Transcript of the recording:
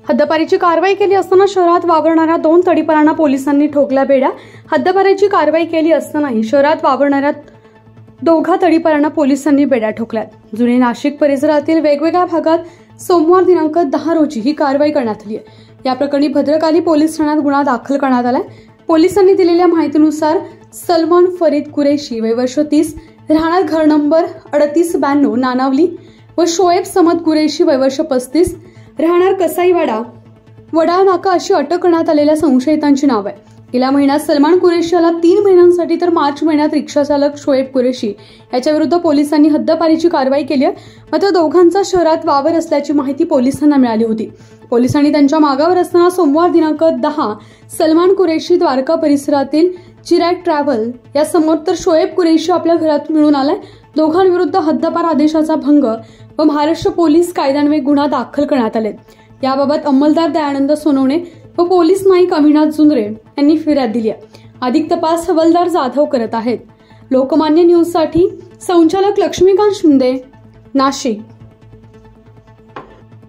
हद्दपारीची कारवाई केली असताना शहरात वावरणाऱ्या 2 तडीपारांना पोलिसांनी ठोकल्या बेड्या। हद्दपारीची कारवाई केली असतानाही शहरात वावरणाऱ्या 2 तडीपारांना पोलिसांनी बेड्या ठोकल्यात। जुने नाशिक परिसरातील वेगवेगळ्या भागात सोमवार दिनांक 10 रोजी ही कारवाई करण्यात आली आहे। या प्रकरणी भद्रकाली पोलीस ठाण्यात गुन्हा दाखल करण्यात आलाय। पोलिसांनी दिलेल्या माहितीनुसार सलमान फरीद कुरेशी वय वर्ष 30 राहणार घर नंबर 3892 नानावली व शोएब समद कुरेशी वय वर्ष 35 राहणार कसाईवाडा वडाळ नाका अशी अटक करण्यात आलेल्या संशयितांची नाव आहे। गेल्या महिन्यात सलमान कुरेशी याला 3 महिन्यांसाठी तर मार्च महिन्यात रिक्षा चालक शोएब कुरेशी याच्या विरुद्ध पोलिसांनी हद्दपारीची कारवाई केली आहे। मात्र दोघांचा शहरात वावर असल्याची माहिती पोलिसांना मिळाली होती। पोलिसांनी त्यांच्या मागावर असताना सोमवार दिनांक 10 सलमान कुरेशी द्वारका परिसरातील चिराग ट्रॅव्हल या समोर तर शोएब कुरेशी आपल्या घरात मिळून आलाय। दोघांविरुद्ध हद्दपार आदेशाचा भंग व महाराष्ट्र पोलीस कायद्यान्वये गुन्हा दाखल करण्यात आले। याबाबत अंमलदार दयानंद सोनवणे व पोलीस नाईक अविनाश जुंद्रे यांनी फिर्याद दिली आहे। अधिक तपास हवालदार जाधव करत आहेत। लोकमान्य न्यूज साठी संचालक लक्ष्मीकांत शिंदे, नाशिक।